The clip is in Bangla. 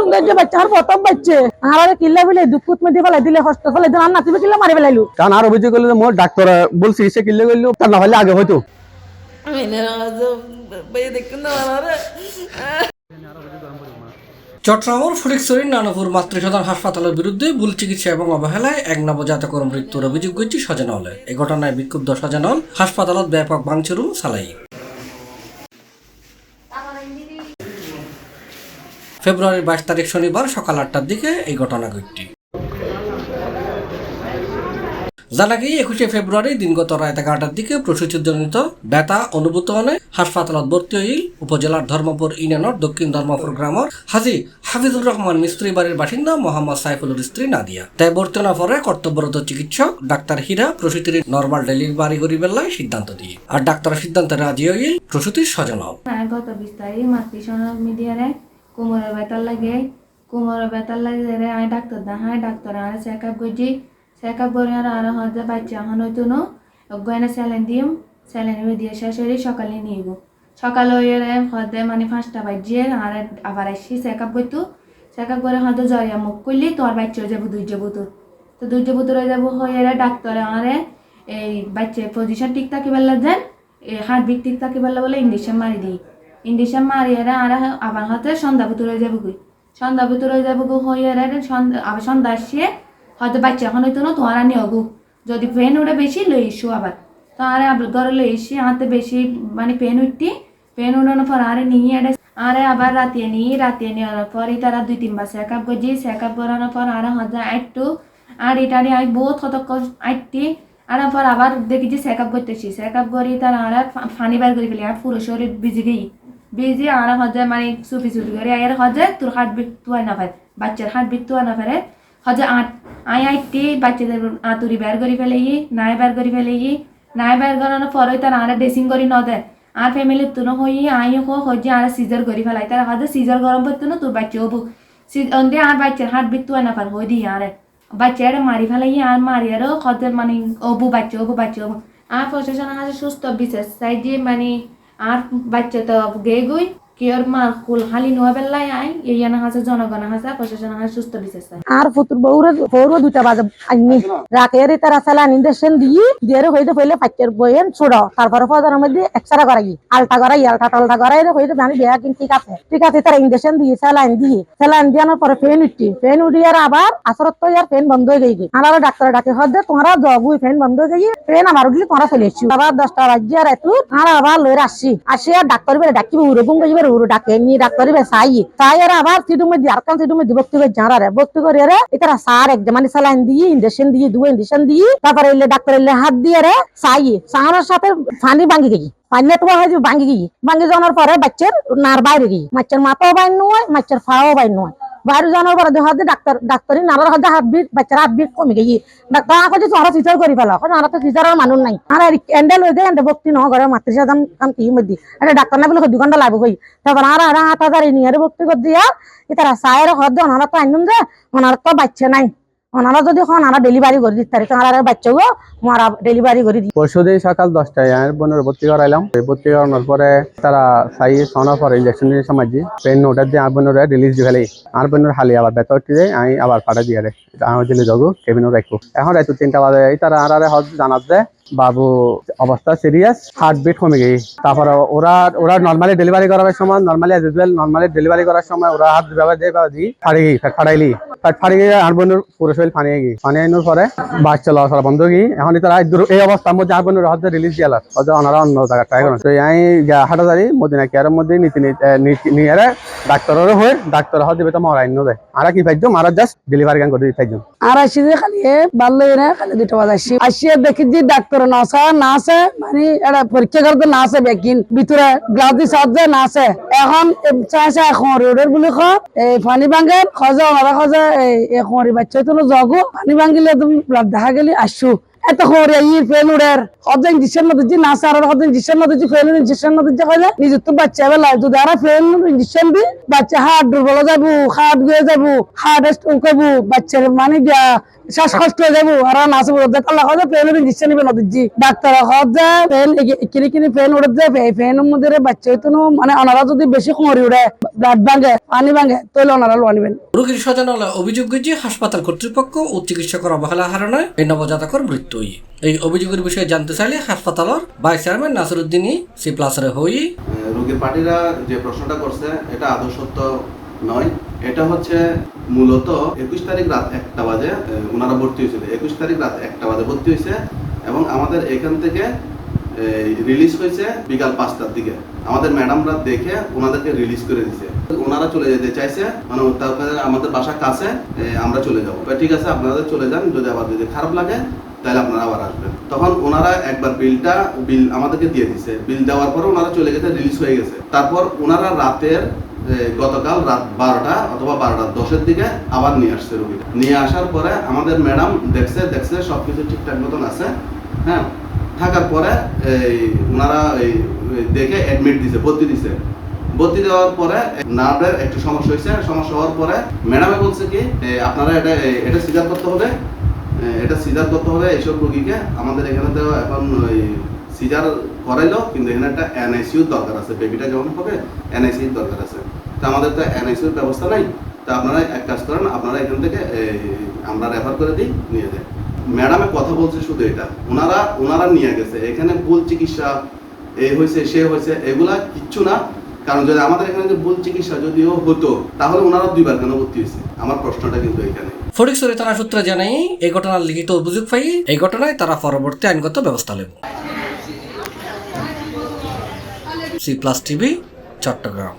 সৌন্দর্য বাচ্চা আর প্রথম বাচ্চা আর কিল্লা বলে দুপুত মধ্যে ফেলাই দিলে হস্ত ফেলাই দিলে আর নাতিবে কিল্লা মারি ফেলাইলো কারণ আর অভিযোগ করলো যে মোর ডাক্তার বলছি সে কিল্লে করলো তার না হলে আগে হয়তো চট্টগ্রামের ফটিকছড়ির নানপুর মাতৃসদন হাসপাতালের বিরুদ্ধে ভুল চিকিৎসা এবং অবহেলায় এক নবজাতকের মৃত্যুর অভিযোগ করছে সজেনলে। এই ঘটনায় বিক্ষুব্ধ সজেনল হাসপাতালত ব্যাপক ভাঙচুর চালাই। ফেব্রুয়ারির 22 তারিখ শনিবার সকাল 8টার দিকে এই ঘটনা ঘটে। জানা গিয়ে 21শে ফেব্রুয়ারি দিনগত রাত 11টার দিকে প্রসূতিজনিত ব্যথা অনুভূত হলে হাসপাতালত ভর্তি হইল উপজেলার ধর্মপুর ইউনিয়নের দক্ষিণ ধর্মপুর গ্রামের হাজী হাফিজুর রহমান মিস্ত্রি বাড়ির বাসিন্দা মোহাম্মদ সাইফুলের স্ত্রী নাদিয়া। তাই ভর্তি হওয়ার পরে কর্তব্যরত চিকিৎসক ডাক্তার হীরা প্রসূতির নর্মাল ডেলিভারি করিবার সিদ্ধান্ত দিয়ে আর ডাক্তারের সিদ্ধান্তে রাজি হইল প্রসূতির স্বজনও। গত 20 তারিখ মাতৃসদন মিডিয়ারে কোমরের ব্যথার লাগে আমি ডাক্তার দেখাই ডাক্তার আর চেক আপ করছি চেক আপ করে আর হচ্ছে বাচ্চা এখন হয়তো নো গয়না স্যালাইন দিম স্যালাইন দিয়ে শেষ হয়ে সকালে নিয়ে গো সকালে হতে মানে 5টা বাজিয়ে আর আবার আসছি চেক আপ করতো চেক আপ করে হয়তো জ্বরিয়া মুখ করলি তোর বাচ্চা হয়ে যাবো দুইটা বুতুর তো দুইটা বুতুর হয়ে যাবো হয়ে ডাক্তারে আরে এই বাচ্চার পজিশন ঠিক থাকিবার দেন হার্ট বিট ঠিক থাকিবার বলে ইঞ্জেকশন মারি দিই ইঞ্জেকশন মারি আর আবার হতে সন্ধ্যা বুতুর হয়ে যাবো গই সন্ধ্যা বুতুর হয়ে যাবো গো হয়ে আবার সন্ধ্যা আসিয়ে হয়তো বাচ্চা এখন হয়তো না তোমার নিয়ে গো যদি পেন উঠে বেশি লই ইস্যু আবার তো আরে ঘরে লই এসি হাতে বেশি মানে পেন উঠতি পেন উঠানোর পর আরে নিয়ে আরে আবার রাতে নেওয়ার পরে তারা 2-3 বার চেক আপ করছি চেক আপ করানোর পর আরে হজা আইটু আর এটারে আমি বহুত হতক আইটি আর পর আবার দেখি যে চেক আপ করতেছি চেক আপ করি তার আর ফানি বার করে ফেলি আর পুরো শরীর বিজি আর হজা মানে চুপি করে আর হজে তোর হার্ট বিট তুয়া না পারে বাচ্চার হার্ট বিট তুয়া না পারে হজে আইটি বাচ্চাদের আতুরি বের করে ফেলে নাই বের করে ফেলে নাই বের করানোর পরে তার আর ড্রেসিং করি ন দেয় আর ফ্যামিলির তুনো হই আই হচ্ছে আর সিজার করি ফেলাই তার হজে সিজার গরম পড়তো না তোর বাচ্চা হবু অন্ধে আর বাচ্চার হার্ট বিট তুয়া না পার হই দিই আর বাচ্চার মারি ফেলাই আর মারি আরও হজে মানে অবু বাচ্চা হবু আর প্রশাসন আছে সুস্থ বিশেষ চাই যে মানে আর বাচ্চা তো গে গই কিয়র মার কুল হালি নোয়া বেল্লাই আই এই না হাসে জনগণ হাসে প্রশাসন হাসে সুস্থ বিশেষ আর ফুতুর বউরে 2টা বাজে আইনি রাতের তারা সালান ইনজেকশন দিয়ে হইতে ফেলে বাচ্চার বইয়েন ছোড়ো তারপরে ফজরের মধ্যে এক্সরা করাই আলটা করাই হইতে জানি দেয়া কিন্তু ঠিক আছে তারা ইনজেকশন দিয়ে সালান দিয়ানোর পরে ফেন উঠি আর আবার আসরত তো আর ফেন বন্ধ হয়ে গেছে আর ডাক্তার ডাকে হদে তোমরা জগুই ফেন বন্ধ হয়ে গেছে ফেন আমার উঠলি তোমরা চলে এসছি আবার 10টা বাজে আর এত আর আবার লইরা আসি আর ডাক্তার বেড়ে ডাকিব উড়ে বুঙ্গে উড়ে ডাকে নি ডাক্তার চাই আর আবার সিটুমে দিয়ে আর কান সিটুমে দিয়ে ভক্তি করে জানারে ভক্তি করে রে এটা সার একদম মানে স্যালাইন দিয়ে ইনজেকশন দিয়ে ইনজেকশন দিয়ে তারপরে এলে ডাক্তার এলে হাত দিয়ে রে চাইয়ের সাথে ফানি ভাঙি গেছি পানি তোমার হয়েছে ভাঙি যাওয়ার পরে বাচ্চার নার বাইরে গিয়ে বাচ্চার মাথাও বাইর নয় বাচ্চার ফাও বাইর নয় বাইরে যাওয়ার পরে দেখা ডাক্তারি নারার হাতে হাতবিট বাচ্চার হাতবিট কমে গেছি ডাক্তার কাছে তোরা সিজার করে ফেলা আমরা তো সিজারের মানুষ নাই আর এন্ডেল হয়ে যায় ভক্তি নয় ঘরে মাতৃসাধারণ কাম কি মধ্যে এটা ডাক্তার না বলে 2 ঘন্টা লাগবে কই তারপর আর 8,000 নিয়ে ভক্তি করে দিয়া তারা চায়ের হদ ওনারা তো আইনুন যে ওনারা তো বাচ্চা নাই ওনারা যদি ওনারা ডেলিভারি করে দিতে পারে তারা বাচ্চাও ওনারা ডেলিভারি করে দিই পরশুদিন সকাল 10টায় আর বোনের ভর্তি করাইলাম ভর্তি করানোর পরে তারা চাই শোনার পরে ইঞ্জেকশন দিয়ে সময় দিয়ে পেন ওটা দিয়ে আর বোনের রিলিজ দিয়ে ফেলে আর বোনের হালি আবার ব্যথা উঠে যায় আমি আবার ফাটা দিয়ে রে আমার দিলে যাবো কেবিনও রাখবো এখন রাত 3টা বাজে তারা আর হদ জানাত দেয় বাবু অবস্থা সিরিয়াস হার্টবিট কমে গেছে তারপরে ওরা নর্মালি ডেলিভারি করার সময় নর্মালি ডেলিভারি করার সময় ওরা হাত ব্যবহার দিয়ে ফাটাইলি ফাড়ি গিয়ে আর বোনের পুরো শরীর পানি আনোর পরে বাচ্চা লওয়া সরা বন্ধ গিয়ে এখন তারা এই অবস্থার মধ্যে আর বোনের হয়তো রিলিজ দিয়ে হয়তো ওনারা অন্য জায়গায় ট্রাই করেন তো আমি হাটাদারি মদিনা কেয়ারের মধ্যে নিয়ে ডাক্তারেরও হয়ে ডাক্তার হয়তো বেতন মরা আইন দেয় আর কি পাইছো মারা জাস্ট ডেলিভারি গান করে দিতে আর আসি যে খালি ভালো না খালি 2টা বাজে আসিয়া দেখি যে ডাক্তার না আছে মানে এটা পরীক্ষা করতে না আছে বেকিন ভিতরে গ্লাউদি সাহায্যে না আছে এখন চাইছে এখন রোডের বলে এই পানি ভাঙে খোঁজা ওরা খোঁজা এই খড়ি বাচ্চা তো জগো পানি ভাঙিলে তুমি দেখা গেলি আসছো এত হরে ইর ফেল উড়ের হজেন ইঞ্জেকশন না দিচ্ছি না স্যার হজেন ইঞ্জেকশন না দিচ্ছি ফেল ইঞ্জেকশন না দিচ্ছি কইলে নিজের তো বাচ্চা বেলা যদি আর ফেল ইঞ্জেকশন দি বাচ্চা হার্ট দুর্বল যাবো হার্ট গিয়ে যাবো হার্ট স্ট্রোক হবো বাচ্চার মানে গিয়া শ্বাসকষ্ট হয়ে যাবো আর নাচ উড়ে আল্লাহ হজে ফেল ইঞ্জেকশন নিবে না দিচ্ছি ডাক্তার হজে ফেল কিনি ফেল উড়ে যায় ফেনের মধ্যে বাচ্চা হইতো মানে ওনারা যদি বেশি খমরি উড়ে ব্লাড ভাঙে পানি ভাঙে তাহলে ওনারা লো আনিবেন। রোগীর স্বজনালয় অভিযোগ যে হাসপাতাল কর্তৃপক্ষ ও চিকিৎসকের অবহেলার কারণে এই নবজাতকের মৃত্যু হয়। এই অভিযোগের বিষয়ে জানতে চাইলে হাসপাতালের ভাইস চেয়ারম্যান নাসিরউদ্দিনই সি প্লাসের হই রোগীর পার্টিরা যে প্রশ্নটা করছে এটা আদৌ সত্য নয়। এটা হচ্ছে মূলত 21 তারিখ রাত 1টা বাজে ওনারা ভর্তি হয়েছিল। 21 তারিখ রাত 1টা বাজে ভর্তি হয়েছে এবং আমাদের এখান থেকে রিলিজ হয়েছে বিকাল 5টার দিকে। আমাদের ম্যাডামরা দেখে ওনাদেরকে রিলিজ করে দিয়েছে। ওনারা চলে যেতে চাইছে, মানে আমাদের বাসার কাছে, আমরা চলে যাবো। ঠিক আছে আপনারা চলে যান, যদি খারাপ লাগে তাহলে আপনারা আবার আসবেন। তখন ওনারা একবার বিল আমাদেরকে দিয়ে দিছে। বিল দেওয়ার পরে ওনারা চলে গেছে, রিলিজ হয়ে গেছে। তারপর ওনারা গতকাল রাত 12টা অথবা 12:10 দিকে আবার নিয়ে আসছে রোগীটা। নিয়ে আসার পরে আমাদের ম্যাডাম দেখছে সবকিছু ঠিকঠাক মতন আছে। হ্যাঁ, থাকার পরে ওনারা দেখে অ্যাডমিট দিছে, ভর্তি দেওয়ার পরে নার্ভের একটু সমস্যা হয়েছে। সমস্যা হওয়ার পরে ম্যাডামে বলছে কি আপনারা এটা সিজার করতে হবে। এইসব রোগীকে আমাদের এখানে তো এখন সিজার করাইলো, কিন্তু এখানে একটা এনআইসিউর দরকার আছে। বেবিটা যখন হবে এনআইসিউর দরকার আছে। তো আমাদের তো এনআইসিউর ব্যবস্থা নাই। তো আপনারা এক কাজ করেন, আপনারা এখান থেকে আমরা রেফার করে দিই, নিয়ে যাই। ম্যাডামে কথা বলছে শুধু এটা, ওনারা নিয়ে গেছে। এখানে ভুল চিকিৎসা এই হয়েছে সে হয়েছে এগুলা কিচ্ছু না। কারণ যদি আমাদের এখানে যে ভুল চিকিৎসা যদিও হতো তাহলে ওনারা 2বার কেন ভর্তি হয়েছে? আমার প্রশ্নটা কিন্তু এখানে। ফটিকছড়ি থানা সূত্রে জানাই এই ঘটনার লিখিত অভিযোগ পাই এই ঘটনায় তারা পরবর্তী আইনগত ব্যবস্থা নেব। C plus TV, Chittagong.